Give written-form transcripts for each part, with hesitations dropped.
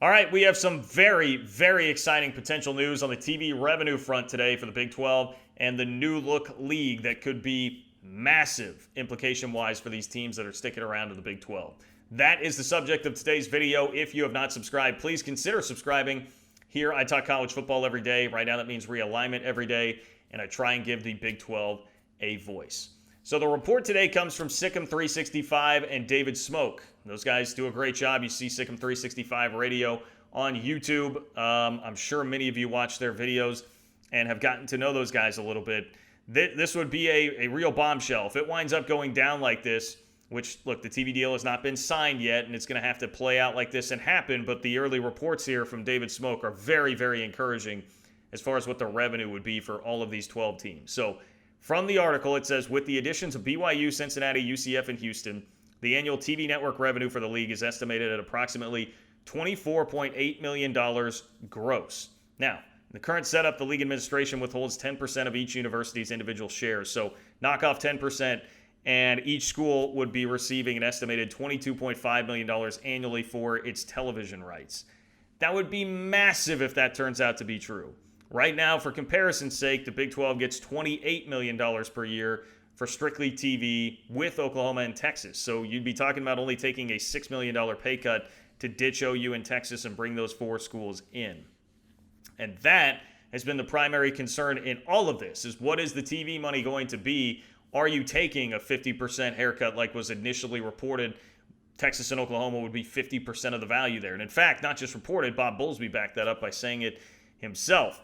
All right, we have some very, very exciting potential news on the TV revenue front today for the Big 12 and the new look league that could be massive implication wise for these teams that are sticking around to the Big 12. That is the subject of today's video. If you have not subscribed, please consider subscribing. Here, I talk college football every day. Right now, that means realignment every day, and I try and give the Big 12 a voice. So the report today comes from SicEm 365 and David Smoke. Those guys do a great job. You see SicEm 365 radio on YouTube. I'm sure many of you watch their videos and have gotten to know those guys a little bit. This would be a real bombshell. If it winds up going down like this, which, look, the TV deal has not been signed yet, and it's going to have to play out like this and happen, but the early reports here from David Smoke are very, very encouraging as far as what the revenue would be for all of these 12 teams. So from the article, it says, with the additions of BYU, Cincinnati, UCF, and Houston, the annual TV network revenue for the league is estimated at approximately $24.8 million gross. Now, in the current setup, the league administration withholds 10% of each university's individual shares. So knock off 10%, and each school would be receiving an estimated $22.5 million annually for its television rights. That would be massive if that turns out to be true. Right now, for comparison's sake, the Big 12 gets $28 million per year for strictly TV with Oklahoma and Texas. So you'd be talking about only taking a $6 million pay cut to ditch OU and Texas and bring those four schools in. And that has been the primary concern in all of this, is what is the TV money going to be? Are you taking a 50% haircut like was initially reported? Texas and Oklahoma would be 50% of the value there. And in fact, not just reported, Bob Bowlesby backed that up by saying it himself.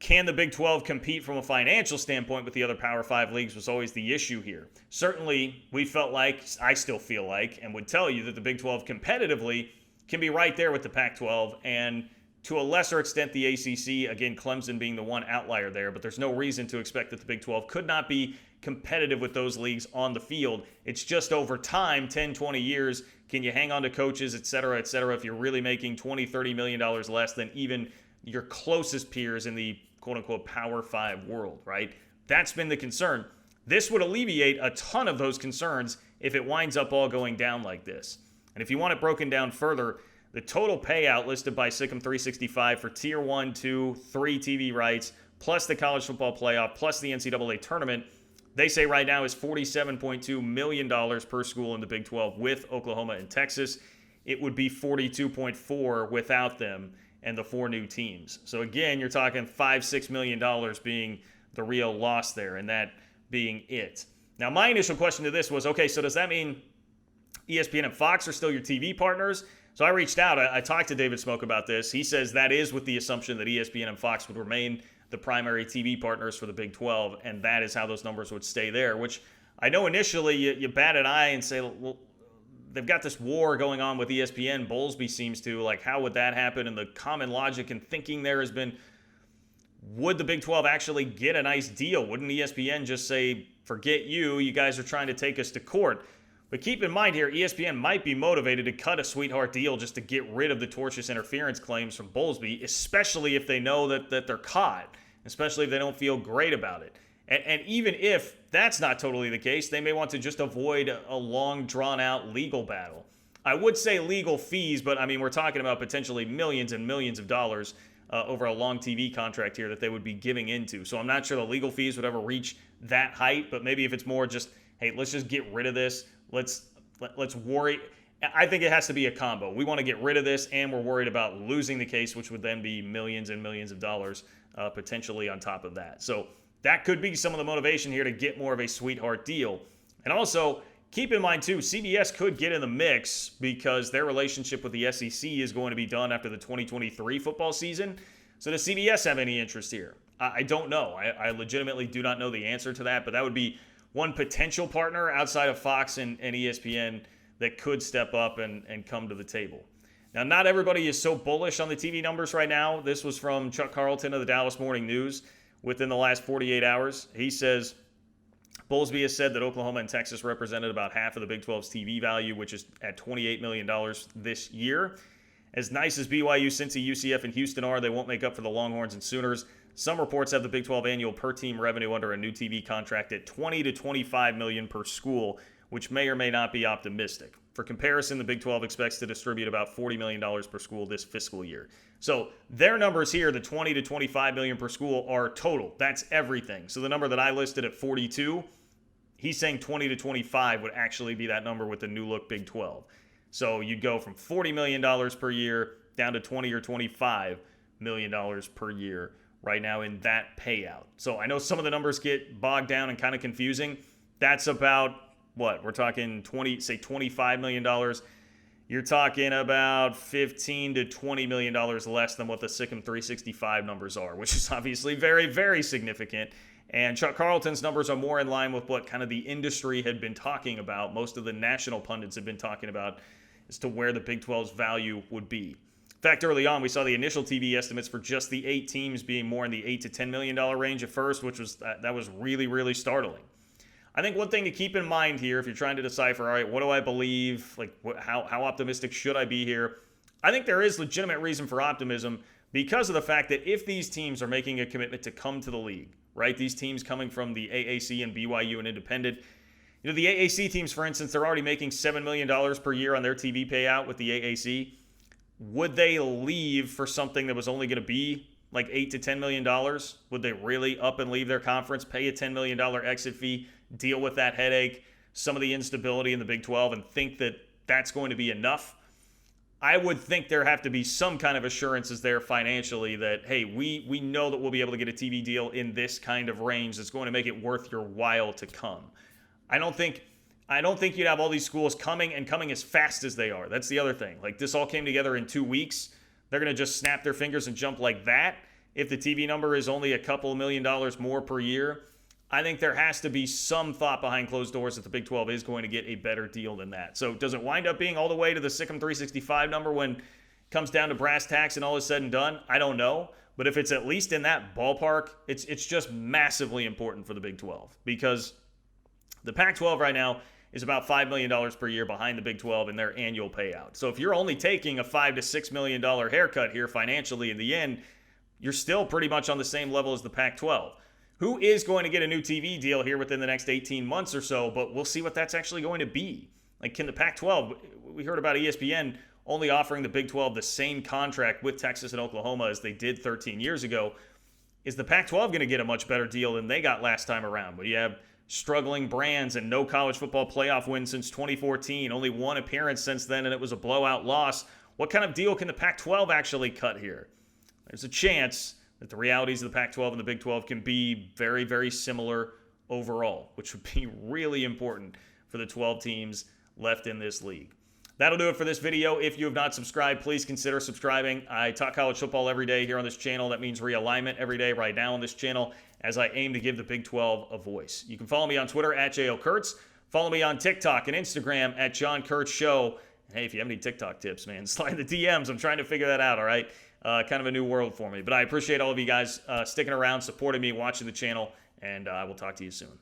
Can the Big 12 compete from a financial standpoint with the other Power 5 leagues was always the issue here. Certainly, we felt like, I still feel like, and would tell you that the Big 12 competitively can be right there with the Pac-12, and to a lesser extent the ACC, again, Clemson being the one outlier there, but there's no reason to expect that the Big 12 could not be competitive with those leagues on the field. It's just over time, 10, 20 years, can you hang on to coaches, et cetera, if you're really making $20, $30 million less than even your closest peers in the quote-unquote Power 5 world, right? That's been the concern. This would alleviate a ton of those concerns if it winds up all going down like this. And if you want it broken down further, the total payout listed by SicEm 365 for Tier 1, 2, 3 TV rights, plus the college football playoff, plus the NCAA tournament, they say right now is $47.2 million per school in the Big 12 with Oklahoma and Texas. It would be $42.4 without them and the four new teams. So again, you're talking $5-6 million being the real loss there, and that being it. Now, my initial question to this was, okay, so does that mean ESPN and Fox are still your TV partners? So I reached out. I talked to David Smoke about this. He says that is with the assumption that ESPN and Fox would remain the primary TV partners for the Big 12, and that is how those numbers would stay there, which I know initially you bat an eye and say, well, they've got this war going on with ESPN. Bowlesby seems to, like, how would that happen? And the common logic and thinking there has been, would the Big 12 actually get a nice deal? Wouldn't ESPN just say, forget you, you guys are trying to take us to court? But keep in mind here, ESPN might be motivated to cut a sweetheart deal just to get rid of the tortious interference claims from Bowlesby, especially if they know that they're caught, especially if they don't feel great about it. And even if that's not totally the case, they may want to just avoid a long, drawn-out legal battle. I would say legal fees, but I mean, we're talking about potentially millions and millions of dollars over a long TV contract here that they would be giving into. So I'm not sure the legal fees would ever reach that height, but maybe if it's more just, hey, let's just get rid of this. Let's worry. I think it has to be a combo. We want to get rid of this, and we're worried about losing the case, which would then be millions and millions of dollars potentially on top of that. So that could be some of the motivation here to get more of a sweetheart deal. And also, keep in mind, too, CBS could get in the mix because their relationship with the SEC is going to be done after the 2023 football season. So does CBS have any interest here? I don't know. I legitimately do not know the answer to that, but that would be one potential partner outside of Fox and ESPN that could step up and come to the table. Now, not everybody is so bullish on the TV numbers right now. This was from Chuck Carlton of the Dallas Morning News. Within the last 48 hours, he says, Bowlesby has said that Oklahoma and Texas represented about half of the Big 12's TV value, which is at $28 million this year. As nice as BYU, Cincy, UCF, and Houston are, they won't make up for the Longhorns and Sooners. Some reports have the Big 12 annual per-team revenue under a new TV contract at $20 to $25 million per school, which may or may not be optimistic. For comparison, the Big 12 expects to distribute about $40 million per school this fiscal year. So their numbers here, the 20 to 25 million per school, are total. That's everything. So the number that I listed at 42, he's saying 20 to 25 would actually be that number with the new look Big 12. So you'd go from $40 million per year down to $20 or $25 million per year right now in that payout. So I know some of the numbers get bogged down and kind of confusing. That's about what? We're talking $25 million. You're talking about $15 to $20 million less than what the SicEm 365 numbers are, which is obviously very, very significant. And Chuck Carlton's numbers are more in line with what kind of the industry had been talking about. Most of the national pundits have been talking about as to where the Big 12's value would be. In fact, early on, we saw the initial TV estimates for just the 8 teams being more in the $8 to $10 million range at first, which was that was really, really startling. I think one thing to keep in mind here, if you're trying to decipher, all right, what do I believe? Like, how optimistic should I be here? I think there is legitimate reason for optimism because of the fact that if these teams are making a commitment to come to the league, right? These teams coming from the AAC and BYU and Independent. You know, the AAC teams, for instance, they're already making $7 million per year on their TV payout with the AAC. Would they leave for something that was only going to be like $8 to $10 million? Would they really up and leave their conference, pay a $10 million exit fee, deal with that headache, some of the instability in the Big 12, and think that that's going to be enough? I would think there have to be some kind of assurances there financially that, hey, we know that we'll be able to get a TV deal in this kind of range that's going to make it worth your while to come. I don't think you'd have all these schools coming as fast as they are. That's the other thing. Like, this all came together in 2 weeks. They're going to just snap their fingers and jump like that. If the TV number is only a couple $1 million more per year, I think there has to be some thought behind closed doors that the Big 12 is going to get a better deal than that. So does it wind up being all the way to the SicEm 365 number when it comes down to brass tacks and all is said and done? I don't know. But if it's at least in that ballpark, it's just massively important for the Big 12 because the Pac-12 right now is about $5 million per year behind the Big 12 in their annual payout. So if you're only taking a $5 to $6 million haircut here financially in the end, you're still pretty much on the same level as the Pac-12. Who is going to get a new TV deal here within the next 18 months or so, but we'll see what that's actually going to be. Like, can the Pac-12, we heard about ESPN only offering the Big 12 the same contract with Texas and Oklahoma as they did 13 years ago. Is the Pac-12 going to get a much better deal than they got last time around? But you have struggling brands and no college football playoff win since 2014, only one appearance since then, and it was a blowout loss. What kind of deal can the Pac-12 actually cut here? There's a chance that the realities of the Pac-12 and the Big 12 can be very, very similar overall, which would be really important for the 12 teams left in this league. That'll do it for this video. If you have not subscribed, please consider subscribing. I talk college football every day here on this channel. That means realignment every day right now on this channel as I aim to give the Big 12 a voice. You can follow me on Twitter at @JLKurtz. Follow me on TikTok and Instagram at John Kurtz Show. Hey, if you have any TikTok tips, man, slide the DMs. I'm trying to figure that out, all right? Kind of a new world for me. But I appreciate all of you guys sticking around, supporting me, watching the channel, and I will talk to you soon.